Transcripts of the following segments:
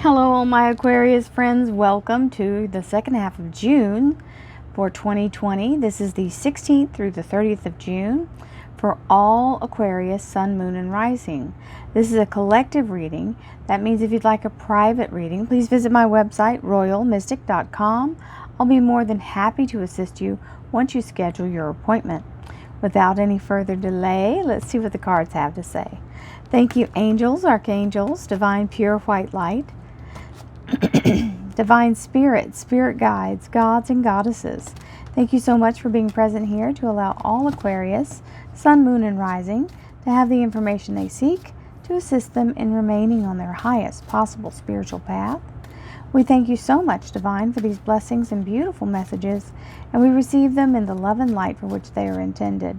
Hello, all my Aquarius friends. Welcome to the second half of June for 2020. This is the 16th through the 30th of June for all Aquarius, Sun, Moon, and Rising. This is a collective reading. That means if you'd like a private reading, please visit my website, royalmystic.com. I'll be more than happy to assist you once you schedule your appointment. Without any further delay, let's see what the cards have to say. Thank you, angels, archangels, divine pure white light, divine spirit, spirit guides, gods and goddesses. Thank you so much for being present here to allow all Aquarius, Sun, Moon, and Rising to have the information they seek to assist them in remaining on their highest possible spiritual path. We thank you so much, Divine, for these blessings and beautiful messages, and we receive them in the love and light for which they are intended.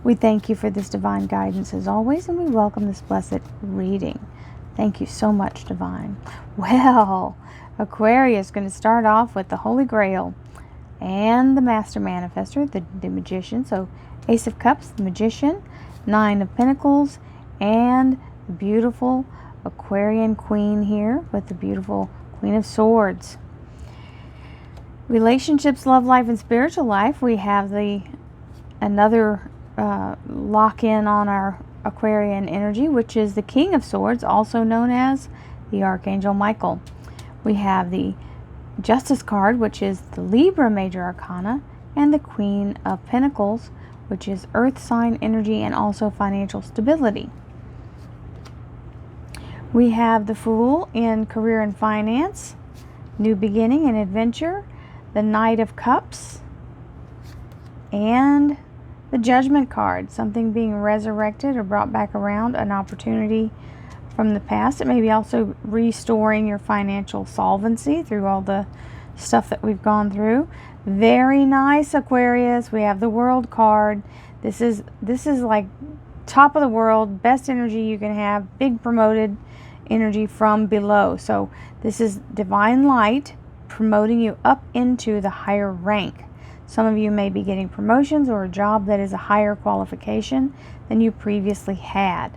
We thank you for this divine guidance as always, and we welcome this blessed reading. Thank you so much, Divine. Well, Aquarius is going to start off with the Holy Grail and the Master Manifestor, the Magician. So Ace of Cups, the Magician, Nine of Pentacles, and the beautiful Aquarian Queen here with the beautiful Queen of Swords. Relationships, love life, and spiritual life. We have another lock in on our Aquarian energy, which is the King of Swords, also known as the Archangel Michael. We have the Justice card, which is the Libra Major Arcana, and the Queen of Pentacles, which is Earth sign energy and also financial stability. We have the Fool in career and finance, new beginning and adventure, the Knight of Cups, and the Judgment card, something being resurrected or brought back around, an opportunity from the past. It may be also restoring your financial solvency through all the stuff that we've gone through. Very nice, Aquarius. We have the World card. This is like top of the world, best energy you can have, big promoted energy from below. So this is divine light promoting you up into the higher rank. Some of you may be getting promotions or a job that is a higher qualification than you previously had.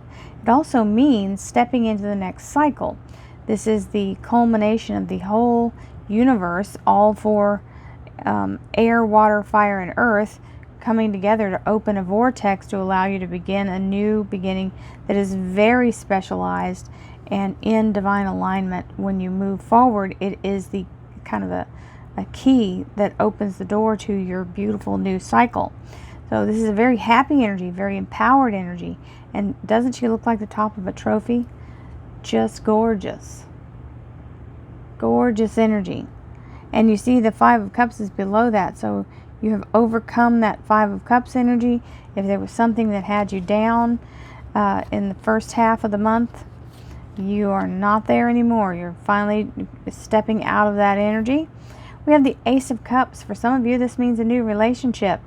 It also means stepping into the next cycle. This is the culmination of the whole universe, all for air, water, fire, and earth coming together to open a vortex to allow you to begin a new beginning that is very specialized and in divine alignment. When you move forward, it is the kind of a key that opens the door to your beautiful new cycle. So this is a very happy energy, very empowered energy. And doesn't she look like the top of a trophy? Just gorgeous. Gorgeous energy. And you see the Five of Cups is below that. So you have overcome that Five of Cups energy. If there was something that had you down in the first half of the month, you are not there anymore. You're finally stepping out of that energy. We have the Ace of Cups. For some of you, this means a new relationship.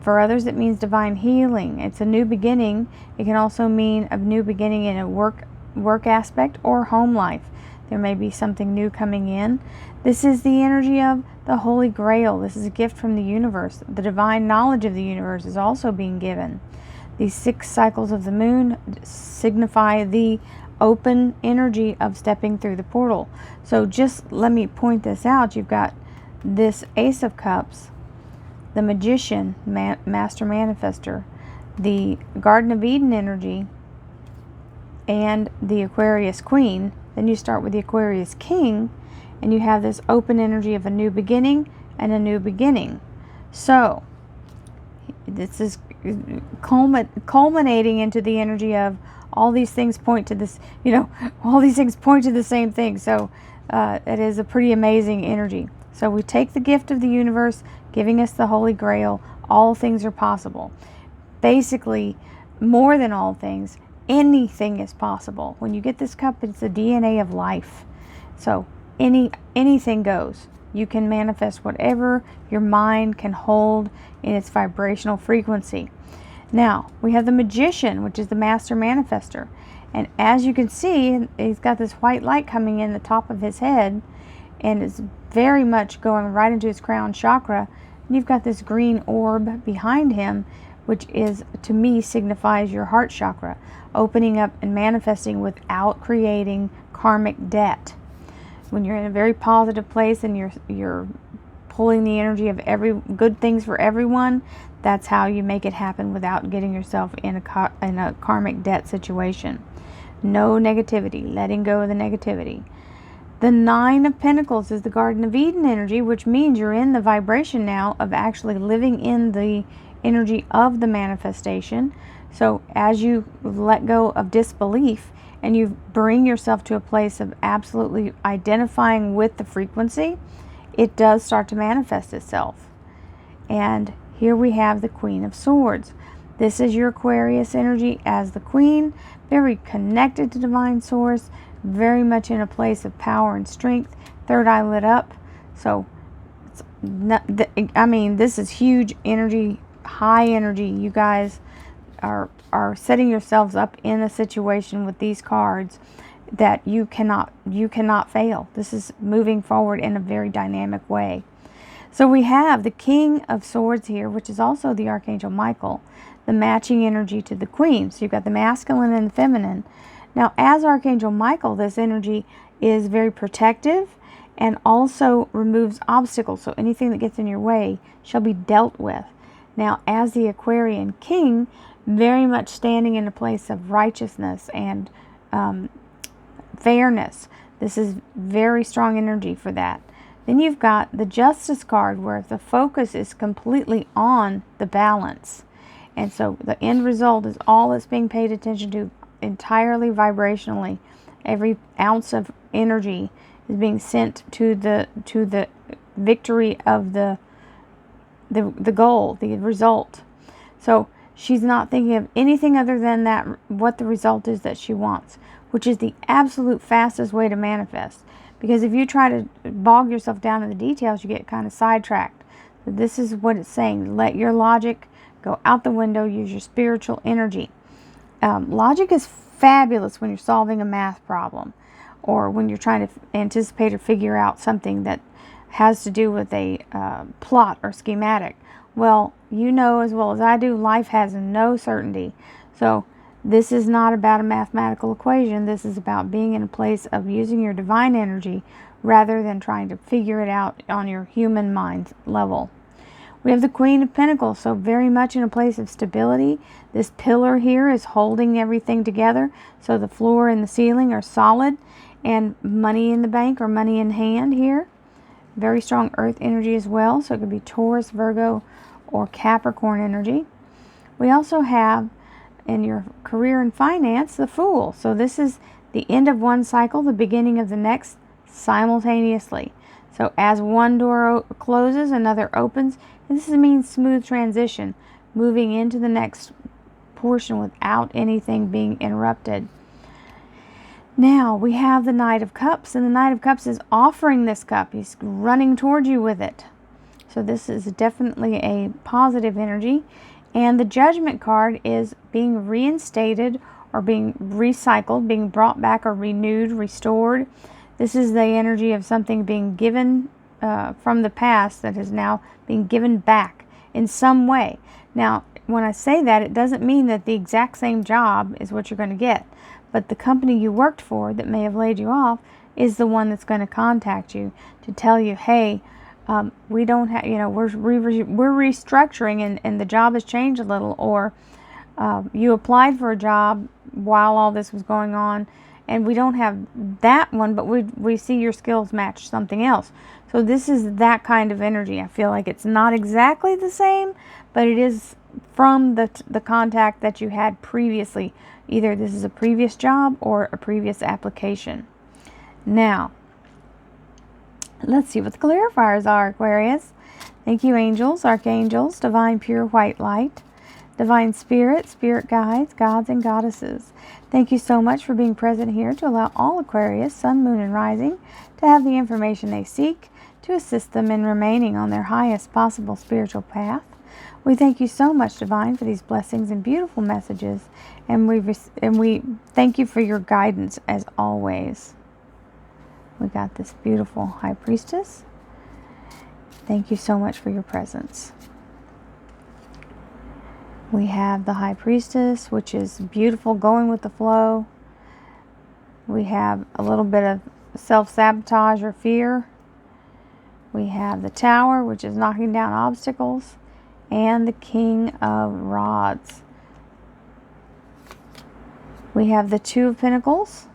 For others, it means divine healing. It's a new beginning. It can also mean a new beginning in a work aspect or home life. There may be something new coming in. This is the energy of the Holy Grail. This is a gift from the universe. The divine knowledge of the universe is also being given. These 6 cycles of the moon signify the open energy of stepping through the portal. So just let me point this out. You've got this Ace of Cups, the Magician, Master Manifestor, the Garden of Eden energy, and the Aquarius Queen. Then you start with the Aquarius King, and you have this open energy of a new beginning and a new beginning. So this is culminating into the energy of all these things point to this, all these things point to the same thing. So it is a pretty amazing energy. So we take the gift of the universe, giving us the Holy Grail. All things are possible. Basically, more than all things, anything is possible. When you get this cup, it's the DNA of life. So anything goes. You can manifest whatever your mind can hold in its vibrational frequency. Now, we have the Magician, which is the Master Manifestor. And as you can see, he's got this white light coming in the top of his head, and it's very much going right into his crown chakra. And you've got this green orb behind him, which is, to me, signifies your heart chakra, opening up and manifesting without creating karmic debt. when you're in a very positive place and you're pulling the energy of every good things for everyone, that's how you make it happen without getting yourself in a karmic debt situation. No negativity, letting go of the negativity. The Nine of Pentacles is the Garden of Eden energy, which means you're in the vibration now of actually living in the energy of the manifestation. So as you let go of disbelief and you bring yourself to a place of absolutely identifying with the frequency, it does start to manifest itself. And here we have the Queen of Swords. This is your Aquarius energy as the Queen, very connected to Divine Source, very much in a place of power and strength, third eye lit up. So, this is huge energy, high energy. You guys are setting yourselves up in a situation with these cards that you cannot fail. This is moving forward in a very dynamic way. So we have the King of Swords here, which is also the Archangel Michael, the matching energy to the Queen. So you've got the masculine and the feminine. Now, as Archangel Michael, this energy is very protective and also removes obstacles. So anything that gets in your way shall be dealt with. Now, as the Aquarian King, very much standing in a place of righteousness and fairness. This is very strong energy for that. Then you've got the Justice card, where the focus is completely on the balance. And so the end result is all that's being paid attention to entirely vibrationally. Every ounce of energy is being sent to the victory of the goal, the result. So she's not thinking of anything other than that, what the result is that she wants, which is the absolute fastest way to manifest. Because if you try to bog yourself down in the details, you get kind of sidetracked. So this is what it's saying. Let your logic go out the window. Use your spiritual energy. Logic is fabulous when you're solving a math problem, or when you're trying to anticipate or figure out something that has to do with a plot or schematic. Well, you know as well as I do, life has no certainty. So this is not about a mathematical equation. This is about being in a place of using your divine energy rather than trying to figure it out on your human mind level. We have the Queen of Pentacles, so very much in a place of stability. This pillar here is holding everything together, so the floor and the ceiling are solid, and money in the bank or money in hand here. Very strong earth energy as well, so it could be Taurus, Virgo, or Capricorn energy. We also have in your career and finance the Fool. So this is the end of one cycle, the beginning of the next simultaneously. So as one door closes, another opens. And this means smooth transition, moving into the next portion without anything being interrupted. Now we have the Knight of Cups, and the Knight of Cups is offering this cup. He's running towards you with it. So this is definitely a positive energy. And the Judgment card is being reinstated or being recycled, being brought back or renewed, restored. This is the energy of something being given from the past that is now being given back in some way. Now, when I say that, it doesn't mean that the exact same job is what you're going to get. But the company you worked for that may have laid you off is the one that's going to contact you to tell you, hey, we don't have, we're restructuring and the job has changed a little, or you applied for a job while all this was going on and we don't have that one, but we see your skills match something else. So this is that kind of energy. I feel like it's not exactly the same, but it is from the contact that you had previously. Either this is a previous job or a previous application. Now, let's see what the clarifiers are, Aquarius. Thank you, angels, archangels, divine pure white light, divine spirit, spirit guides, gods and goddesses. Thank you so much for being present here to allow all Aquarius, sun, moon, and rising to have the information they seek to assist them in remaining on their highest possible spiritual path. We thank you so much, Divine, for these blessings and beautiful messages, and we thank you for your guidance as always. We got this beautiful High Priestess. Thank you so much for your presence. We have the High Priestess, which is beautiful, going with the flow. We have a little bit of self-sabotage or fear. We have the Tower, which is knocking down obstacles, and the King of Rods. We have the Two of Pentacles,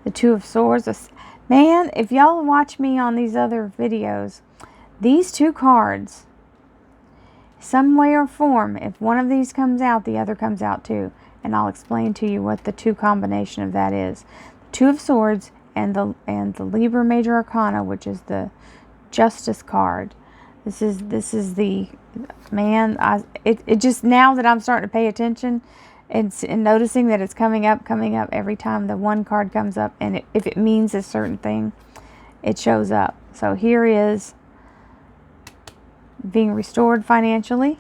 the Two of Swords. Man, if y'all watch me on these other videos, these two cards, some way or form, if one of these comes out, the other comes out too. And I'll explain to you what the two combination of that is. The Two of Swords and the Libra Major Arcana, which is the Justice card. This is the, man, it just, now that I'm starting to pay attention and noticing that it's coming up every time the one card comes up, and if it means a certain thing, it shows up. So here is being restored financially.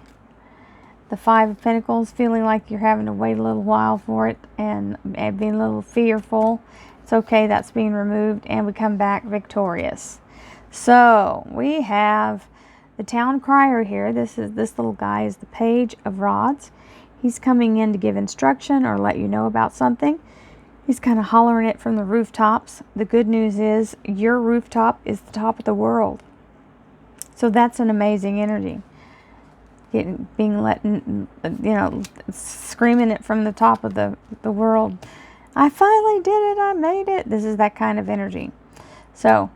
The Five of Pentacles, feeling like you're having to wait a little while for it and being a little fearful. It's okay, that's being removed, and we come back victorious. So we have the Town Crier here. This little guy is the Page of Rods. He's coming in to give instruction or let you know about something. He's kind of hollering it from the rooftops. The good news is your rooftop is the top of the world. So that's an amazing energy. Screaming it from the top of the world. I finally did it. I made it. This is that kind of energy. So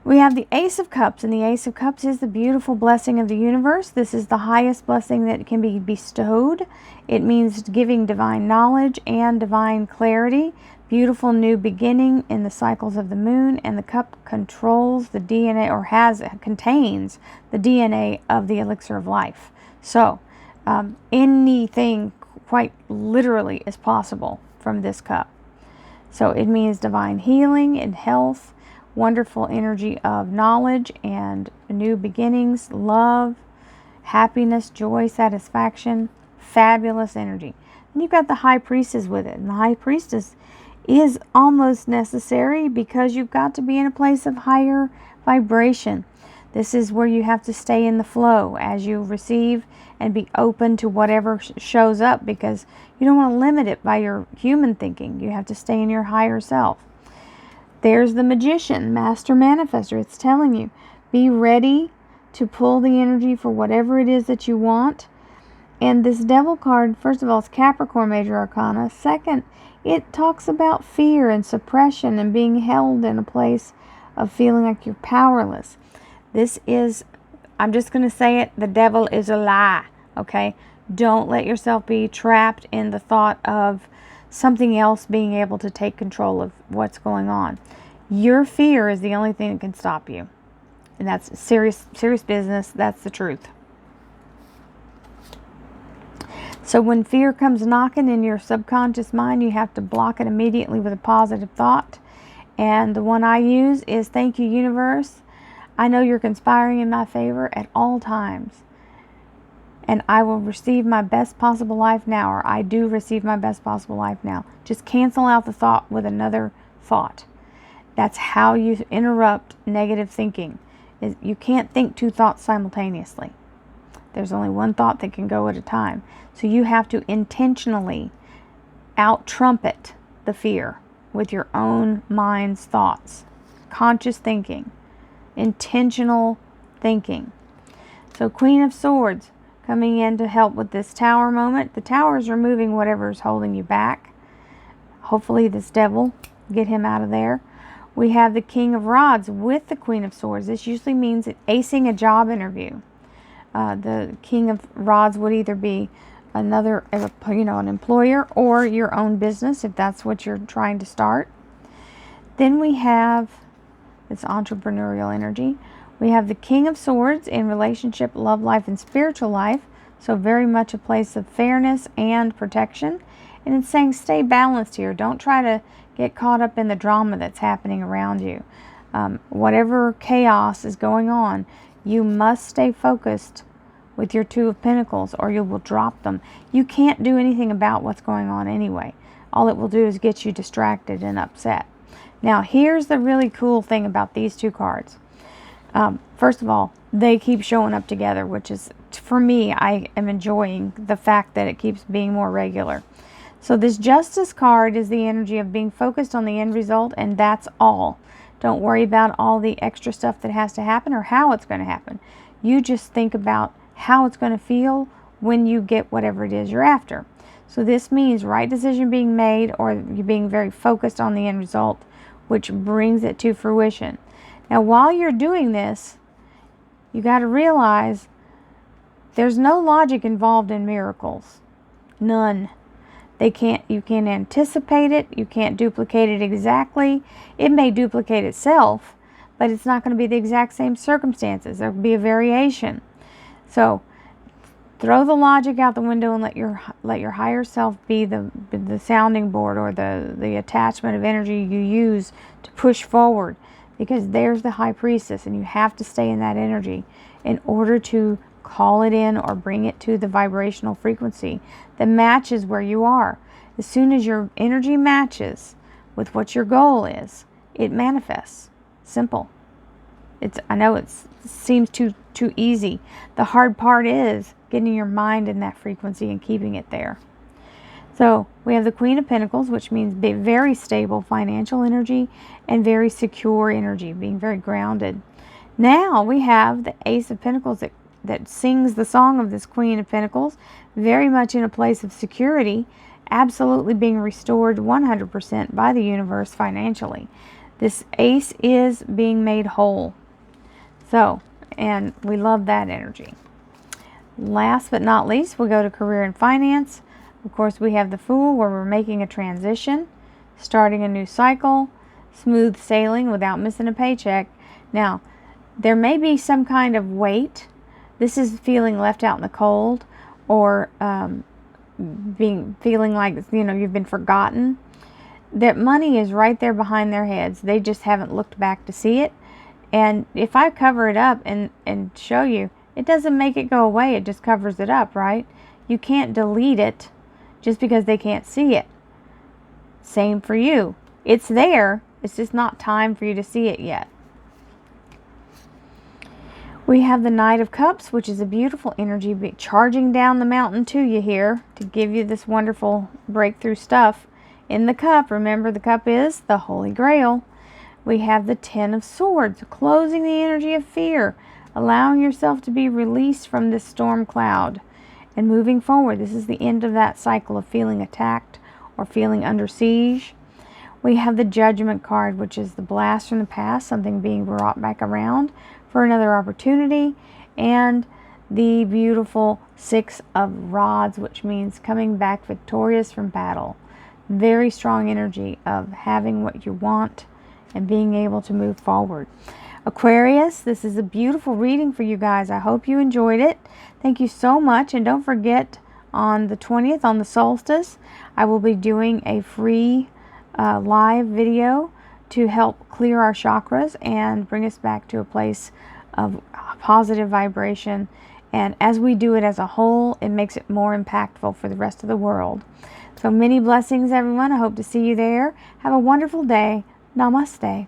we have the Ace of Cups, and the Ace of Cups is the beautiful blessing of the universe. This is the highest blessing that can be bestowed. It means giving divine knowledge and divine clarity, beautiful new beginning in the cycles of the moon, and the cup controls the DNA, or contains the DNA of the elixir of life. So anything quite literally is possible from this cup. So it means divine healing and health, wonderful energy of knowledge and new beginnings, love, happiness, joy, satisfaction, fabulous energy. And you've got the High Priestess with it. And the High Priestess is almost necessary because you've got to be in a place of higher vibration. This is where you have to stay in the flow as you receive and be open to whatever shows up, because you don't want to limit it by your human thinking. You have to stay in your higher self. There's the Magician, Master Manifester. It's telling you, be ready to pull the energy for whatever it is that you want. And this Devil card, first of all, it's Capricorn Major Arcana. Second, it talks about fear and suppression and being held in a place of feeling like you're powerless. This is, I'm just going to say it, the devil is a lie, okay? Don't let yourself be trapped in the thought of something else being able to take control of what's going on. Your fear is the only thing that can stop you. And that's serious business. That's the truth. So when fear comes knocking in your subconscious mind, you have to block it immediately with a positive thought. And the one I use is, thank you, universe. I know you're conspiring in my favor at all times. And I will receive my best possible life now, or I do receive my best possible life now. Just cancel out the thought with another thought. That's how you interrupt negative thinking. You can't think two thoughts simultaneously. There's only one thought that can go at a time. So you have to intentionally out-trumpet the fear with your own mind's thoughts. Conscious thinking. Intentional thinking. So Queen of Swords coming in to help with this Tower moment. The Tower is removing whatever is holding you back. Hopefully this devil, get him out of there. We have the King of Rods with the Queen of Swords. This usually means acing a job interview. The King of Rods would either be an employer or your own business, if that's what you're trying to start. Then we have this entrepreneurial energy. We have the King of Swords in relationship, love life, and spiritual life. So very much a place of fairness and protection. And it's saying stay balanced here. Don't try to get caught up in the drama that's happening around you. Whatever chaos is going on, you must stay focused with your Two of Pentacles, or you will drop them. You can't do anything about what's going on anyway. All it will do is get you distracted and upset. Now, here's the really cool thing about these two cards. First of all, they keep showing up together, which is, for me, I am enjoying the fact that it keeps being more regular. So this Justice card is the energy of being focused on the end result, and that's all. Don't worry about all the extra stuff that has to happen or how it's going to happen. You just think about how it's going to feel when you get whatever it is you're after. So this means right decision being made, or you being very focused on the end result, which brings it to fruition. Now, while you're doing this, you got to realize there's no logic involved in miracles. None. You can't anticipate it. You can't duplicate it exactly. It may duplicate itself, but it's not going to be the exact same circumstances. There will be a variation. So throw the logic out the window and let your higher self be the sounding board, or the attachment of energy you use to push forward, because there's the high priestess, and you have to stay in that energy in order to call it in or bring it to the vibrational frequency that matches where you are. As soon as your energy matches with what your goal is, it manifests. Simple. I know it seems too easy. The hard part is getting your mind in that frequency and keeping it there. So we have the Queen of Pentacles, which means very stable financial energy and very secure energy, being very grounded. Now we have the Ace of Pentacles that sings the song of this Queen of Pentacles, very much in a place of security, absolutely being restored 100% by the universe financially. This ace is being made whole. So, and we love that energy. Last but not least, we'll go to career and finance. Of course, we have the Fool, where we're making a transition, starting a new cycle, smooth sailing without missing a paycheck. Now, there may be some kind of weight. This is feeling left out in the cold, or feeling like, you've been forgotten. That money is right there behind their heads. They just haven't looked back to see it. And if I cover it up and show you, it doesn't make it go away. It just covers it up, right? You can't delete it just because they can't see it. Same for you. It's there. It's just not time for you to see it yet. We have the Knight of Cups, which is a beautiful energy charging down the mountain to you here to give you this wonderful breakthrough stuff. In the cup, remember the cup is the Holy Grail. We have the Ten of Swords, closing the energy of fear, allowing yourself to be released from this storm cloud and moving forward. This is the end of that cycle of feeling attacked or feeling under siege. We have the Judgment card, which is the blast from the past, something being brought back around for another opportunity, and the beautiful Six of Rods, which means coming back victorious from battle. Very strong energy of having what you want and being able to move forward. Aquarius, this is a beautiful reading for you guys. I hope you enjoyed it. Thank you so much, and don't forget, on the 20th, on the solstice, I will be doing a free live video to help clear our chakras and bring us back to a place of positive vibration. And as we do it as a whole, it makes it more impactful for the rest of the world. So many blessings, everyone. I hope to see you there. Have a wonderful day. Namaste.